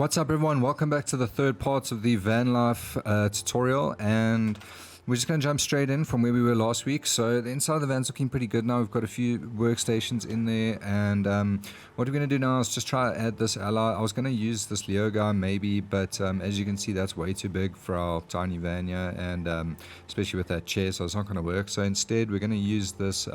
What's up everyone, welcome back to the third part of the van life tutorial, and we're just going to jump straight in from where we were last week. So the inside of the van's looking pretty good now. We've got a few workstations in there, and what we're going to do now is just try to add this ally. I was going to use this Leo guy maybe, but as you can see that's way too big for our tiny van here, and especially with that chair, so it's not going to work. So instead we're going to use this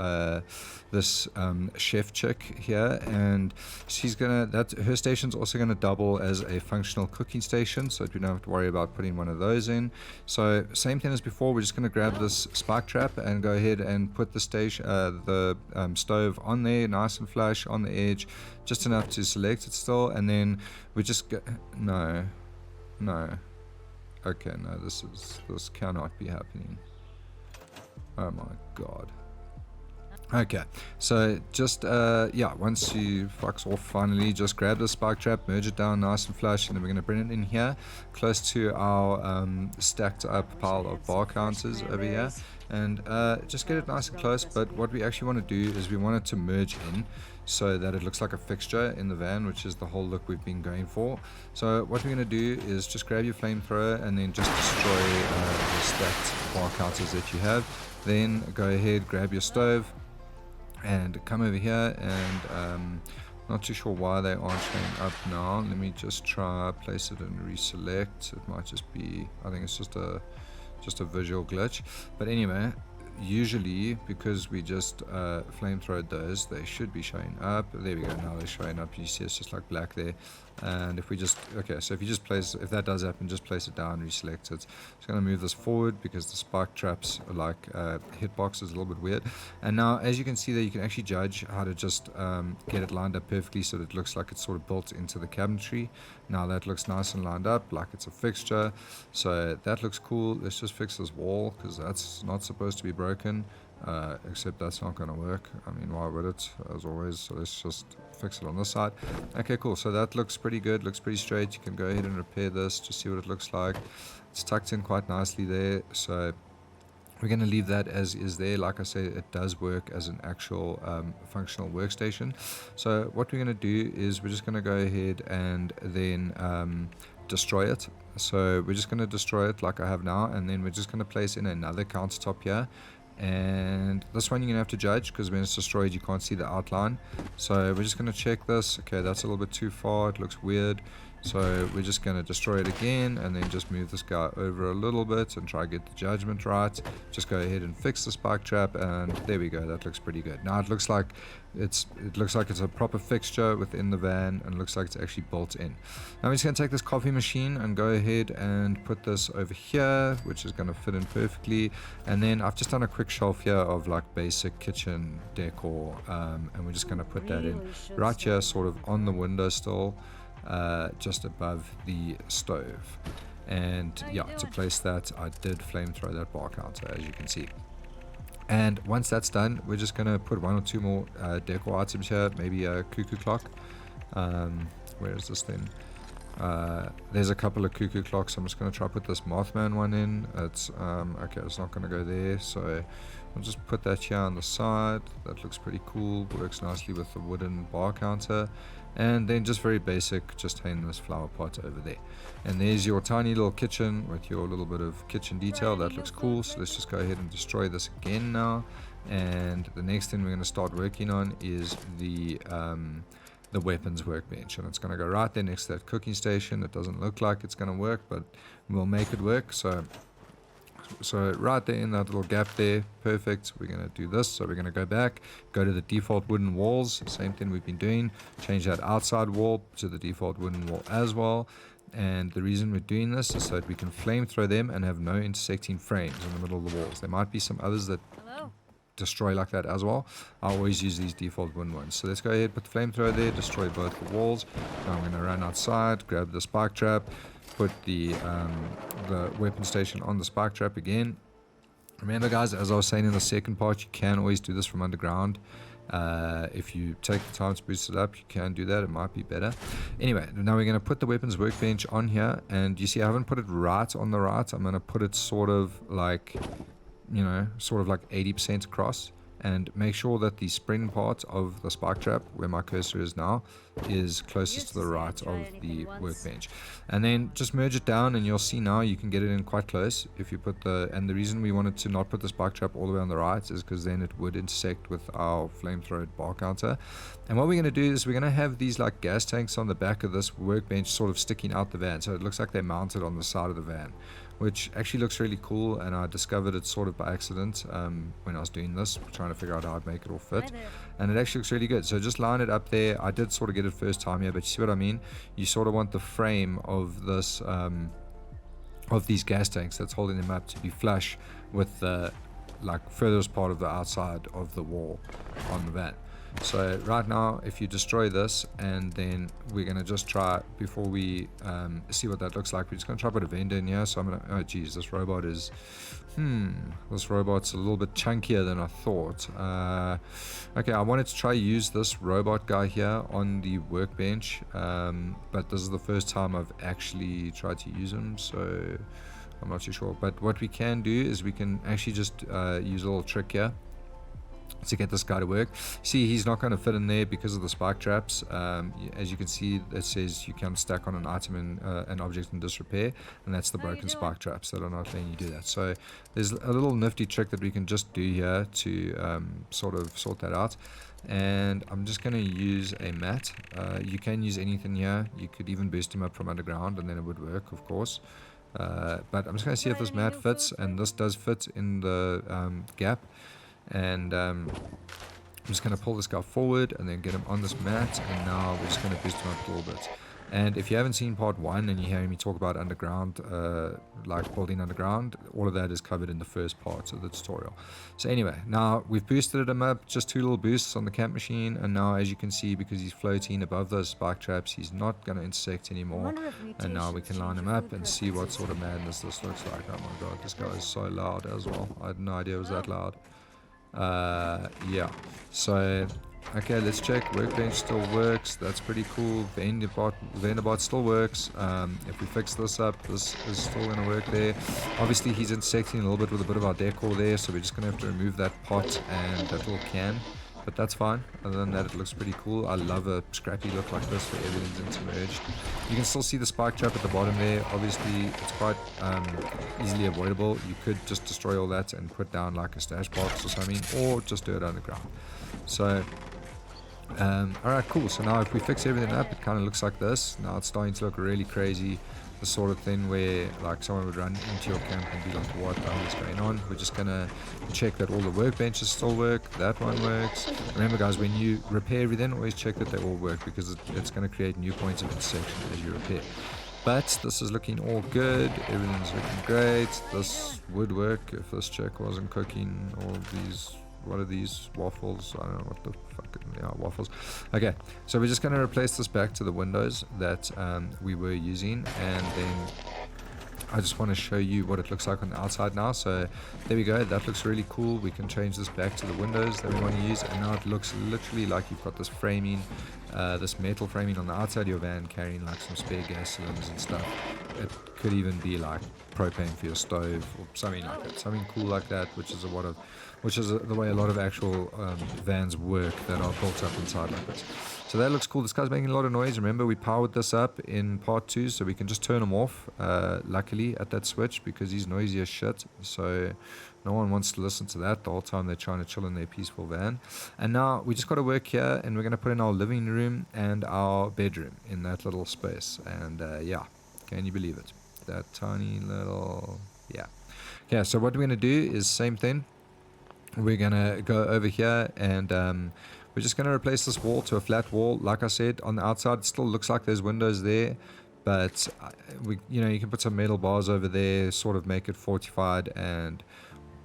chef chick here, and she's her station's also gonna double as a functional cooking station, so we don't have to worry about putting one of those in. So same thing as before, we're just gonna grab this spark trap and go ahead and put the stove on there, nice and flush on the edge, just enough to select it still, and then we just go, no, okay, no, this cannot be happening. Oh my god. Okay, so just yeah, once you fucks off finally, just grab the spark trap, merge it down nice and flush, and then we're going to bring it in here close to our stacked up pile of bar counters over here, and just get it nice and close. But what we actually want to do is we want it to merge in so that it looks like a fixture in the van, which is the whole look we've been going for. So what we're going to do is just grab your flamethrower and then just destroy the stacked bar counters that you have. Then go ahead, grab your stove and come over here, and not too sure why they aren't showing up now. Let me just try place it and reselect. It might just be, I think it's just a visual glitch, but anyway, usually because we just flamethrowed those, they should be showing up. There we go, now they're showing up. You see it's just like black there. And if we just, okay, so if you just place, if that does happen, just place it down, reselect it. It's going to move this forward because the spark traps are like hitbox is a little bit weird. And now as you can see there, you can actually judge how to just get it lined up perfectly so that it looks like it's sort of built into the cabinetry. Now that looks nice and lined up like it's a fixture, so that looks cool. Let's just fix this wall because that's not supposed to be broken, except that's not going to work. I mean, why would it, as always? So let's just fix it on this side. Okay, cool, so that looks pretty good, looks pretty straight. You can go ahead and repair this to see what it looks like. It's tucked in quite nicely there, so we're going to leave that as is there. Like I say, it does work as an actual functional workstation. So what we're going to do is we're just going to go ahead and then destroy it. So we're just going to destroy it like I have now, and then we're just going to place in another countertop here. And this one you're gonna have to judge because when it's destroyed you can't see the outline. So we're just gonna check this. Okay, that's a little bit too far, it looks weird. So we're just gonna destroy it again and then just move this guy over a little bit and try to get the judgment right. Just go ahead and fix the spark trap, and there we go, that looks pretty good. Now it looks like it's a proper fixture within the van, and it looks like it's actually built in. Now I'm just gonna take this coffee machine and go ahead and put this over here, which is gonna fit in perfectly. And then I've just done a quick shelf here of like basic kitchen decor, and we're just gonna put that in right here, sort of on the window still, just above the stove. And yeah, to place that I did flamethrow that bar counter, as you can see. And once that's done, we're just gonna put one or two more decor items here, maybe a cuckoo clock. Where is this thing? There's a couple of cuckoo clocks. I'm just gonna try to put this Mothman one in. It's okay, it's not gonna go there, so I'll just put that here on the side. That looks pretty cool, works nicely with the wooden bar counter. And then just very basic, just hang this flower pot over there. And there's your tiny little kitchen with your little bit of kitchen detail. That looks cool. So let's just go ahead and destroy this again now. And the next thing we're going to start working on is the weapons workbench, and it's going to go right there next to that cooking station. It doesn't look like it's going to work, but we'll make it work. So right there in that little gap there, perfect. We're going to do this. So we're going to go back, go to the default wooden walls, same thing we've been doing, change that outside wall to the default wooden wall as well. And the reason we're doing this is so that we can flamethrow them and have no intersecting frames in the middle of the walls. There might be some others that destroy like that as well. I always use these default wooden ones. So let's go ahead, put the flamethrower there, destroy both the walls. Now I'm going to run outside, grab the spark trap, put the weapon station on the spark trap again. Remember guys, as I was saying in the second part, you can always do this from underground. If you take the time to boost it up, you can do that. It might be better. Anyway, now we're going to put the weapons workbench on here, and you see I haven't put it right on the right. I'm going to put it sort of like, you know, sort of like 80% across. and make sure that the spring part of the spark trap, where my cursor is now, is closest to the right of the workbench. And then just merge it down, and you'll see now you can get it in quite close if you put the, and the reason we wanted to not put the spark trap all the way on the right is because then it would intersect with our flamethrower bar counter. And what we're going to do is we're going to have these like gas tanks on the back of this workbench sort of sticking out the van, so it looks like they're mounted on the side of the van, which actually looks really cool. And I discovered it sort of by accident when I was doing this, trying to figure out how I'd make it all fit, and it actually looks really good. So just line it up there. I did sort of get it first time here, but you see what I mean? You sort of want the frame of this of these gas tanks that's holding them up to be flush with the like furthest part of the outside of the wall on the van. So right now, if you destroy this, and then we're going to just try, before we see what that looks like, we're just going to try to put a vendor in here. So I'm going to, oh geez, this robot is, this robot's a little bit chunkier than I thought. Okay, I wanted to try use this robot guy here on the workbench, but this is the first time I've actually tried to use him, so I'm not too sure. But what we can do is we can actually just use a little trick here to get this guy to work. See, he's not going to fit in there because of the spark traps. As you can see, it says you can stack on an item in an object in disrepair, and that's the broken spark traps that are not letting you do that. So there's a little nifty trick that we can just do here to sort of sort that out. And I'm just going to use a mat. You can use anything here. You could even boost him up from underground, and then it would work, of course. But I'm just going to see if this mat fits, and this does fit in the gap. And I'm just going to pull this guy forward and then get him on this mat, and now we're just going to boost him up a little bit. And if you haven't seen part 1 and you're hearing me talk about underground, like building underground, all of that is covered in the first part of the tutorial. So anyway, now we've boosted him up, just 2 little boosts on the camp machine, and now as you can see, because he's floating above those spark traps, he's not going to intersect anymore. And now we can line him up and see what sort of madness this looks like. Oh my god, this guy is so loud as well. I had no idea it was that loud. Yeah, so okay, let's check. Workbench still works, that's pretty cool. Vanderbot still works. If we fix this up, this is still going to work there. Obviously he's intersecting a little bit with a bit of our decor there, so we're just going to have to remove that pot and that little can, but that's fine. Other than that, it looks pretty cool. I love a scrappy look like this where everything's intermerged. You can still see the spark trap at the bottom there. Obviously it's quite easily avoidable. You could just destroy all that and put down like a stash box or something, or just do it underground. So alright, cool. So now if we fix everything up, it kind of looks like this. Now it's starting to look really crazy, the sort of thing where like someone would run into your camp and be like, what the hell is going on? We're just gonna check that all the workbenches still work. That one works. Remember guys, when you repair everything, always check that they all work, because it's going to create new points of intersection as you repair. But this is looking all good. Everything's looking great. This would work if this chick wasn't cooking all these, what are these, waffles? I don't know what the fuck they are, waffles. Okay, so we're just going to replace this back to the windows that we were using, and then I just want to show you what it looks like on the outside now. So there we go, that looks really cool. We can change this back to the windows that we want to use, and now it looks literally like you've got this framing, this metal framing on the outside of your van, carrying like some spare gas cylinders and stuff. It could even be like propane for your stove or something like that, something cool like that, which is the way a lot of actual vans work that are built up inside like this. So that looks cool. This guy's making a lot of noise. Remember, we powered this up in part 2, so we can just turn him off, luckily, at that switch, because he's noisy as shit. So no one wants to listen to that the whole time they're trying to chill in their peaceful van. And now we just got to work here, and we're going to put in our living room and our bedroom in that little space. And yeah, can you believe it? That tiny little, yeah. Okay, so what we're going to do is same thing. We're going to go over here, and we're just going to replace this wall to a flat wall. Like I said, on the outside it still looks like there's windows there, but you can put some metal bars over there, sort of make it fortified and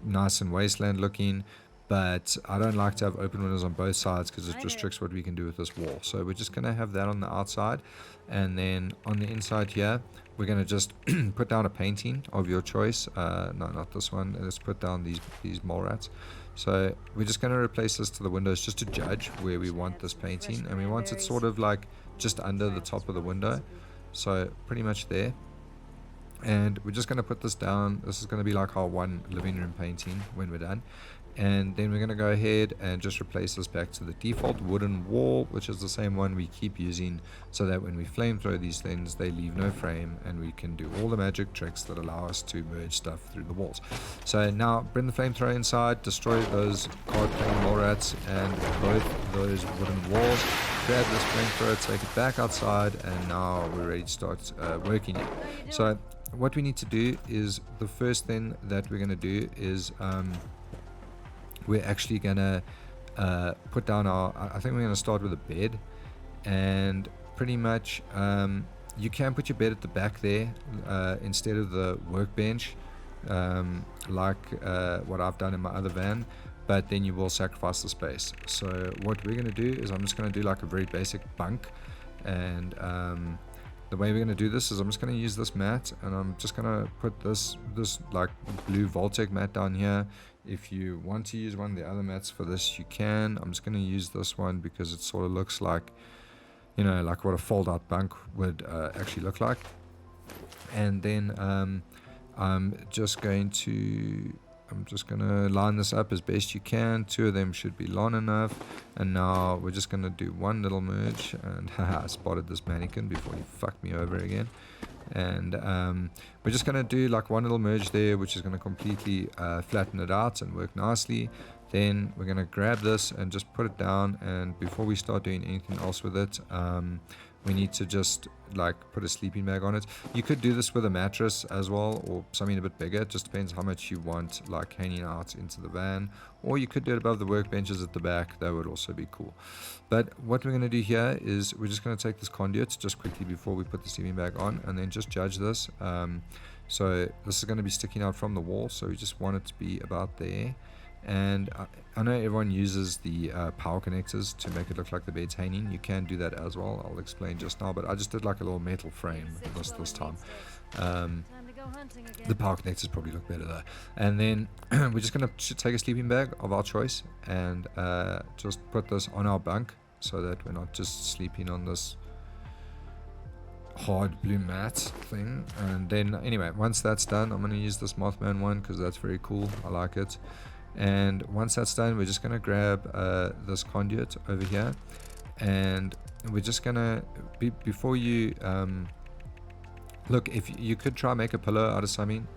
nice and wasteland looking. But I don't like to have open windows on both sides because it restricts what we can do with this wall. So we're just going to have that on the outside, and then on the inside here we're going to just put down a painting of your choice. No, not this one. Let's put down these mole rats. So we're just going to replace this to the windows just to judge where we want this painting, and we want it sort of like just under the top of the window, so pretty much there. And we're just going to put this down. This is going to be like our one living room painting when we're done. And then we're going to go ahead and just replace this back to the default wooden wall, which is the same one we keep using, so that when we flamethrow these things, they leave no frame and we can do all the magic tricks that allow us to merge stuff through the walls. So now bring the flamethrower inside, destroy those card playing mole rats and both those wooden walls. Grab this flamethrower, take it back outside, and now we're ready to start working it. So what we need to do is, the first thing that we're going to do is we're actually gonna put down I think we're gonna start with a bed, and pretty much you can put your bed at the back there instead of the workbench, like what I've done in my other van, but then you will sacrifice the space. So what we're gonna do is I'm just gonna do like a very basic bunk, and the way we're going to do this is I'm just going to use this mat, and I'm just going to put this like blue Voltec mat down here. If you want to use one of the other mats for this, you can. I'm just going to use this one because it sort of looks like, you know, like what a fold out bunk would actually look like. And then I'm just going to line this up as best you can. 2 of them should be long enough. And now we're just going to do one little merge. And haha, I spotted this mannequin before he fucked me over again. And we're just going to do like one little merge there, which is going to completely flatten it out and work nicely. Then we're going to grab this and just put it down. And before we start doing anything else with it, we need to just like put a sleeping bag on it. You could do this with a mattress as well, or something a bit bigger. It just depends how much you want like hanging out into the van, or you could do it above the workbenches at the back. That would also be cool. But what we're going to do here is we're just going to take this conduit just quickly before we put the sleeping bag on, and then just judge this. So this is going to be sticking out from the wall, so we just want it to be about there. And I know everyone uses the power connectors to make it look like the bed's hanging. You can do that as well. I'll explain just now, but I just did like a little metal frame this time. The power connectors probably look better though. And then we're just going to take a sleeping bag of our choice and just put this on our bunk, so that we're not just sleeping on this hard blue mat thing. And then anyway, once that's done, I'm going to use this Mothman one because that's very cool. I like it. And once that's done, we're just going to grab this conduit over here, and we're just going to before you look, if you could try make a pillow out of something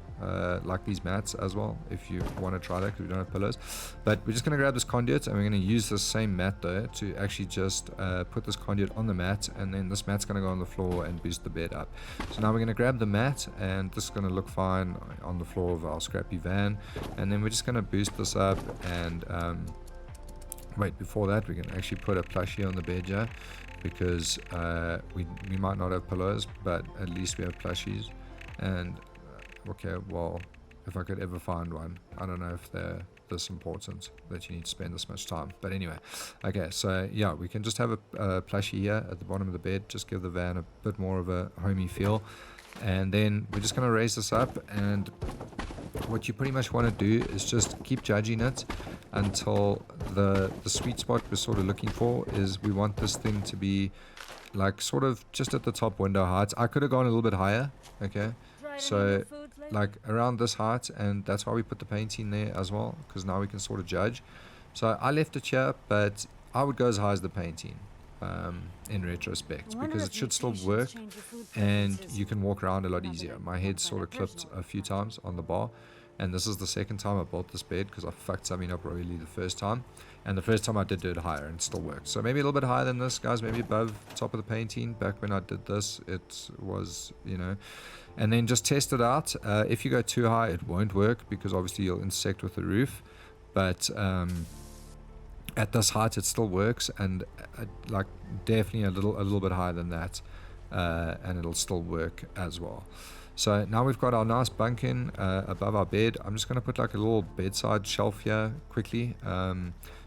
like these mats as well, if you want to try that, because we don't have pillows. But we're just going to grab this conduit, and we're going to use this same mat though to actually just put this conduit on the mat, and then this mat's going to go on the floor and boost the bed up. So now we're going to grab the mat, and this is going to look fine on the floor of our scrappy van, and then we're just going to boost this up. And wait, before that, we can actually put a plushie on the bed here, because we might not have pillows, but at least we have plushies. And okay, well, if I could ever find one. I don't know if they're this important that you need to spend this much time. But anyway, okay, so yeah, we can just have a plushie here at the bottom of the bed, just give the van a bit more of a homey feel. And then we're just going to raise this up, and what you pretty much want to do is just keep judging it until the sweet spot we're sort of looking for is we want this thing to be like sort of just at the top window height. I could have gone a little bit higher, okay, so like around this height, and that's why we put the painting there as well, because now we can sort of judge. So I left it here, but I would go as high as the painting in retrospect, because it should still work and you can walk around a lot easier. My head's sort of clipped a few times on the bar, and this is the second time I built this bed because I fucked something up really the first time, and the first time I did do it higher and it still worked. So maybe a little bit higher than this, guys, maybe above top of the painting. Back when I did this, it was, you know, and then just test it out. If you go too high, it won't work, because obviously you'll intersect with the roof, but at this height it still works, and like definitely a little bit higher than that, and it'll still work as well. So now we've got our nice bunk in above our bed. I'm just going to put like a little bedside shelf here quickly,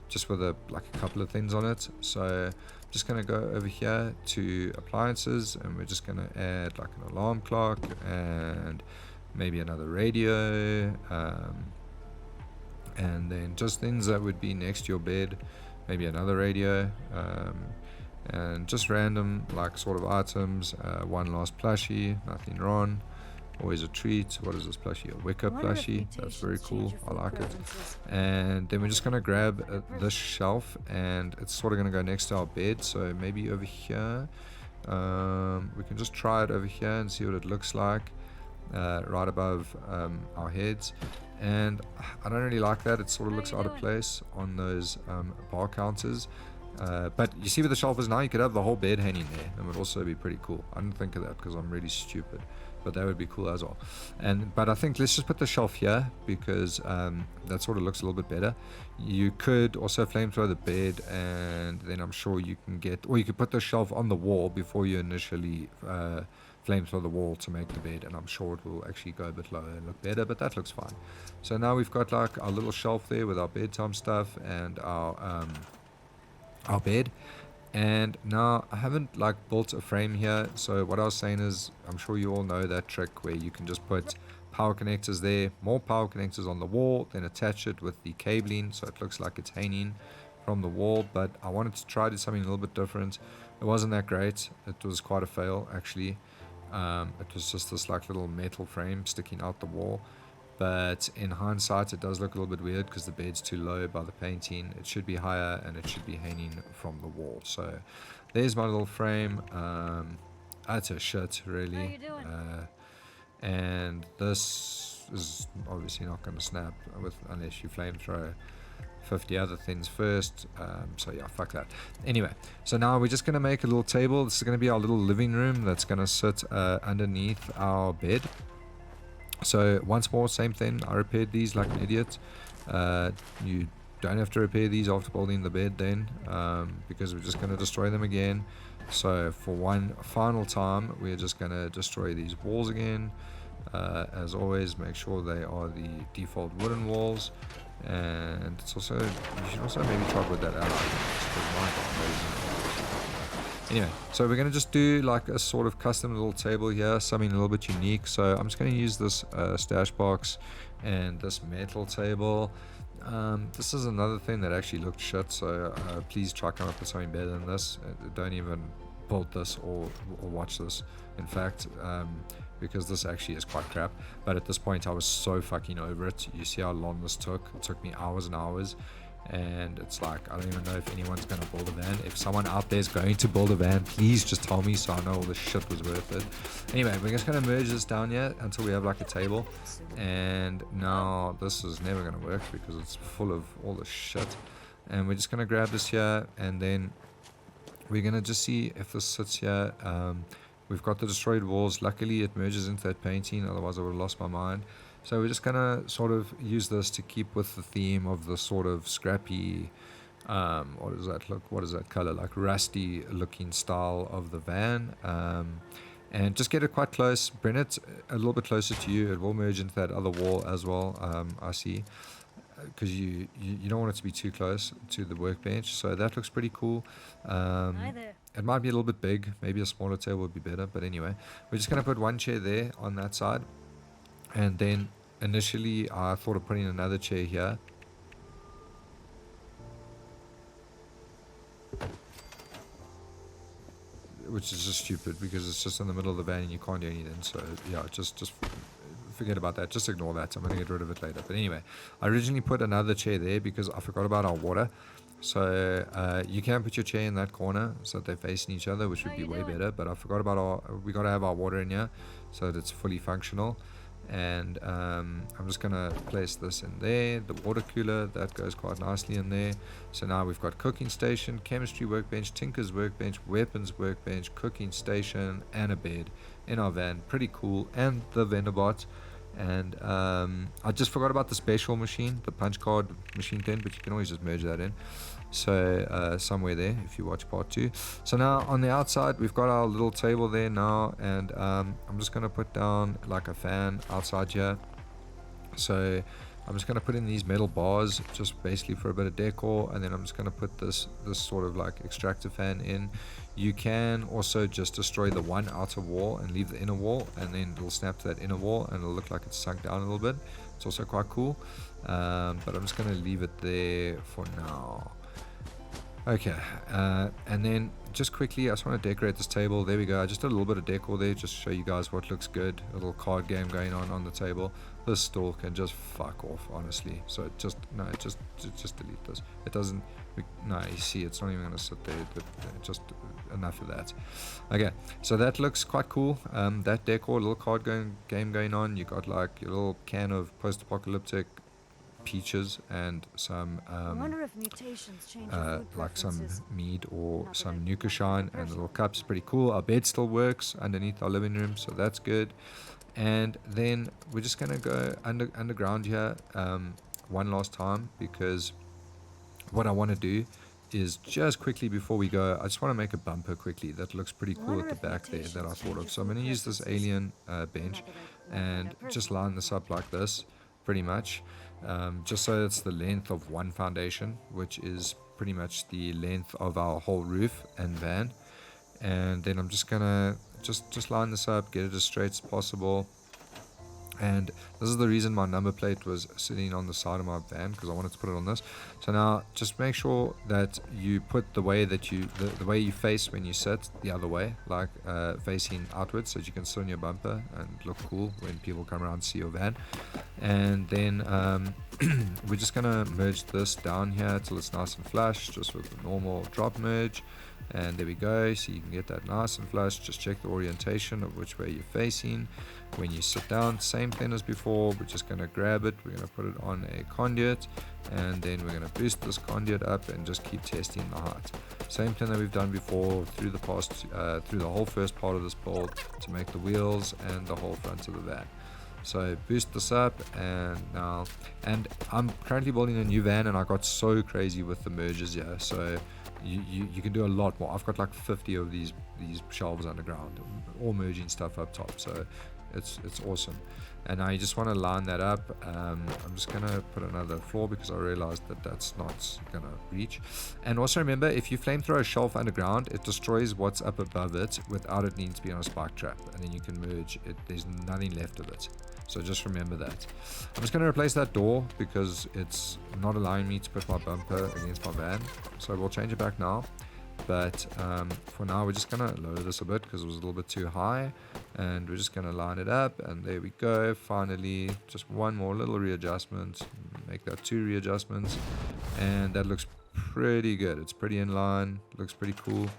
just with a couple of things on it. So I'm just going to go over here to appliances, and we're just going to add like an alarm clock and maybe another radio, and then just things that would be next to your bed, maybe another radio, and just random like sort of items. One last plushie, nothing wrong. Always a treat. What is this plushie? A wicker plushie. That's very cool. I like it. And then we're just going to grab this shelf, and it's sort of going to go next to our bed. So maybe over here. We can just try it over here and see what it looks like. Right above our heads. And I don't really like that. It sort of looks out of place on those bar counters. But you see where the shelf is now, you could have the whole bed hanging there. That would also be pretty cool. I didn't think of that because I'm really stupid. But that would be cool as well. But I think let's just put the shelf here because that sort of looks a little bit better. You could also flamethrow the bed, and then I'm sure you can get, or you could put the shelf on the wall before you initially flamethrow the wall to make the bed, and I'm sure it will actually go a bit lower and look better, but that looks fine. So now we've got like our little shelf there with our bedtime stuff and our bed. And now I haven't like built a frame here, so what I was saying is, I'm sure you all know that trick where you can just put power connectors there, more power connectors on the wall, then attach it with the cabling so it looks like it's hanging from the wall. But I wanted to try to do something a little bit different. It wasn't that great. It was quite a fail actually. It was just this like little metal frame sticking out the wall. But in hindsight, it does look a little bit weird because the bed's too low by the painting. It should be higher and it should be hanging from the wall. So there's my little frame. That's a shit, really. And this is obviously not going to snap unless you flamethrow 50 other things first. So yeah, fuck that. Anyway, so now we're just going to make a little table. This is going to be our little living room that's going to sit underneath our bed. So once more, same thing. I repaired these like an idiot. You don't have to repair these after building the bed then, because we're just going to destroy them again. So for one final time, we're just going to destroy these walls again. As always, make sure they are the default wooden walls. And it's also, you should also maybe try to put that out. Anyway, so we're going to just do like a sort of custom little table here, something a little bit unique. So I'm just going to use this stash box and this metal table. This is another thing that actually looked shit, so please try come up with something better than this. Don't even build this or watch this, in fact, because this actually is quite crap. But at this point I was so fucking over it. You see how long this took? It took me hours and hours. And it's like, I don't even know if anyone's going to build a van. If someone out there is going to build a van, please just tell me so I know all this shit was worth it. Anyway, we're just going to merge this down here until we have like a table. And now this is never going to work because it's full of all this shit. And we're just going to grab this here, and then we're going to just see if this sits here. We've got the destroyed walls. Luckily it merges into that painting, otherwise I would have lost my mind. So we're just going to sort of use this to keep with the theme of the sort of scrappy, what does that look, what is that color, like rusty looking style of the van. And just get it quite close, bring it a little bit closer to you. It will merge into that other wall as well, I see, because you don't want it to be too close to the workbench. So that looks pretty cool. Hi there. It might be a little bit big, maybe a smaller table would be better, but anyway, we're just going to put one chair there on that side. And then initially I thought of putting another chair here. Which is just stupid because it's just in the middle of the van and you can't do anything. So yeah, just forget about that. Just ignore that. I'm going to get rid of it later. But anyway, I originally put another chair there because I forgot about our water. So you can put your chair in that corner so that they're facing each other, which would be way better. But I forgot about we got to have our water in here so that it's fully functional. And I'm just going to place this in there, the water cooler, that goes quite nicely in there. So now we've got cooking station, chemistry workbench, tinker's workbench, weapons workbench, cooking station, and a bed in our van. Pretty cool. And the vendor bot. And I just forgot about the special machine, the punch card machine thing, but you can always just merge that in. So somewhere there if you watch part 2. So now on the outside we've got our little table there now, and I'm just going to put down like a fan outside here. So I'm just going to put in these metal bars just basically for a bit of decor, and then I'm just going to put this sort of like extractor fan in. You can also just destroy the one outer wall and leave the inner wall, and then it'll snap to that inner wall and it'll look like it's sunk down a little bit. It's also quite cool, but I'm just going to leave it there for now. Okay, and then just quickly, I just want to decorate this table. There we go. I just did a little bit of decor there just to show you guys what looks good. A little card game going on the table. This store can just fuck off, honestly. So just delete this. It doesn't. No, you see, it's not even going to sit there. Just enough of that. Okay, so that looks quite cool. That decor, little card game going on. You got like your little can of post-apocalyptic peaches and some like some mead or some nuka shine, and the little cups. Pretty cool. Our bed still works underneath our living room, so that's good. And then we're just gonna go underground here one last time, because what I want to do is just quickly before we go, I just want to make a bumper quickly that looks pretty cool at the back there that I thought of. So I'm going to use this alien bench and just line this up like this, pretty much, just so it's the length of one foundation, which is pretty much the length of our whole roof and van. And then I'm just gonna just line this up, get it as straight as possible. And this is the reason my number plate was sitting on the side of my van, because I wanted to put it on this. So now just make sure that you put the way that the way you face when you sit the other way, like facing outwards, so that you can sit on your bumper and look cool when people come around and see your van. And then we're just gonna merge this down here till it's nice and flush, just with the normal drop merge. And there we go, so you can get that nice and flush. Just check the orientation of which way you're facing when you sit down. Same thing as before, we're just going to grab it, we're going to put it on a conduit, and then we're going to boost this conduit up and just keep testing the height. Same thing that we've done before through the whole first part of this build to make the wheels and the whole front of the van. So boost this up, and I'm currently building a new van, and I got so crazy with the merges here. So you can do a lot more. I've got like 50 of these shelves underground, all merging stuff up top. So it's awesome. And now you just want to line that up. I'm just gonna put another floor because I realized that that's not gonna reach. And also remember, if you flame throw a shelf underground, it destroys what's up above it without it needing to be on a spike trap, and then you can merge it. There's nothing left of it. So just remember that. I'm just going to replace that door because it's not allowing me to put my bumper against my van. So we'll change it back now. But for now, we're just going to lower this a bit because it was a little bit too high. And we're just going to line it up. And there we go. Finally, just one more little readjustment. Make that 2 readjustments. And that looks pretty good. It's pretty in line. Looks pretty cool.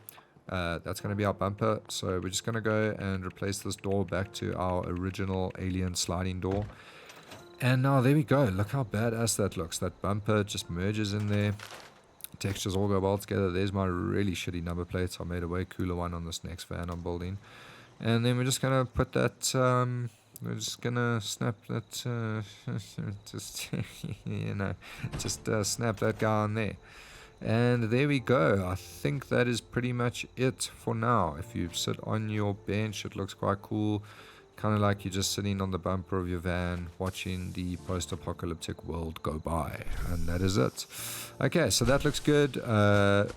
That's going to be our bumper, so we're just going to go and replace this door back to our original alien sliding door. And now there we go. Look how badass that looks. That bumper just merges in there. Textures all go well together. There's my really shitty number plates. I made a way cooler one on this next van I'm building. And then we're just going to put that, we're just going to snap that, snap that guy on there. And there we go. I think that is pretty much it for now. If you sit on your bench, it looks quite cool. Kind of like you're just sitting on the bumper of your van watching the post-apocalyptic world go by. And that is it. Okay, so that looks good.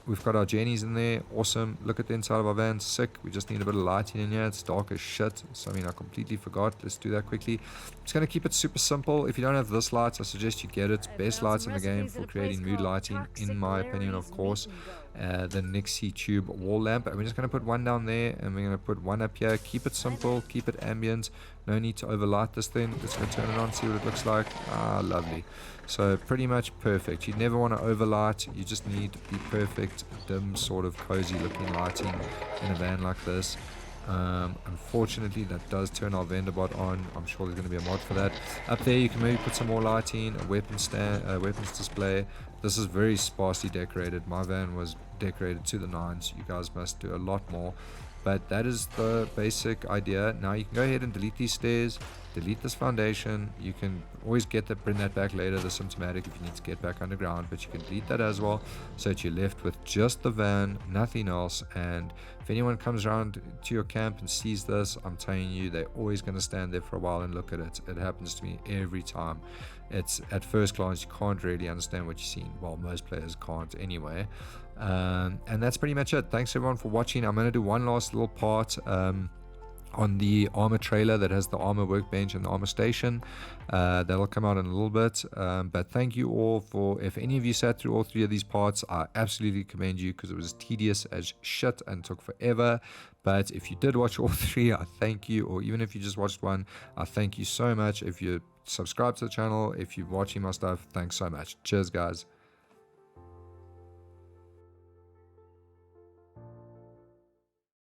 We've got our Jennies in there. Awesome. Look at the inside of our van. Sick. We just need a bit of lighting in here. It's dark as shit. Something I completely forgot. Let's do that quickly. Just going to keep it super simple. If you don't have this light, I suggest you get it. Best lights in the game for creating mood lighting, in my opinion, of course. The Nixie tube wall lamp, and we're just going to put one down there, and we're going to put one up here. Keep it simple, keep it ambient, no need to overlight this thing. Let's go turn it on, see what it looks like. Lovely. So pretty much perfect. You never want to overlight, you just need the perfect dim sort of cozy looking lighting in a van like this. Unfortunately, that does turn our vendor bot on. I'm sure there's going to be a mod for that. Up there you can maybe put some more lighting, a weapons display. This is very sparsely decorated. My van was decorated to the nines. You guys must do a lot more, but that is the basic idea. Now you can go ahead and delete these stairs, delete this foundation. You can always bring that back later, the symptomatic, if you need to get back underground, but you can delete that as well, so that you're left with just the van, nothing else. And if anyone comes around to your camp and sees this, I'm telling you, they're always going to stand there for a while and look at it. It happens to me every time. It's at first glance, you can't really understand what you're seeing. Well, most players can't anyway. And that's pretty much it. Thanks everyone for watching. I'm going to do one last little part on the armor trailer that has the armor workbench and the armor station. That'll come out in a little bit, but thank you all for, if any of you sat through all 3 of these parts, I absolutely commend you, because it was tedious as shit and took forever. But if you did watch all 3, I thank you. Or even if you just watched 1, I thank you so much. If you subscribe to the channel, if you're watching my stuff, thanks so much. Cheers, guys.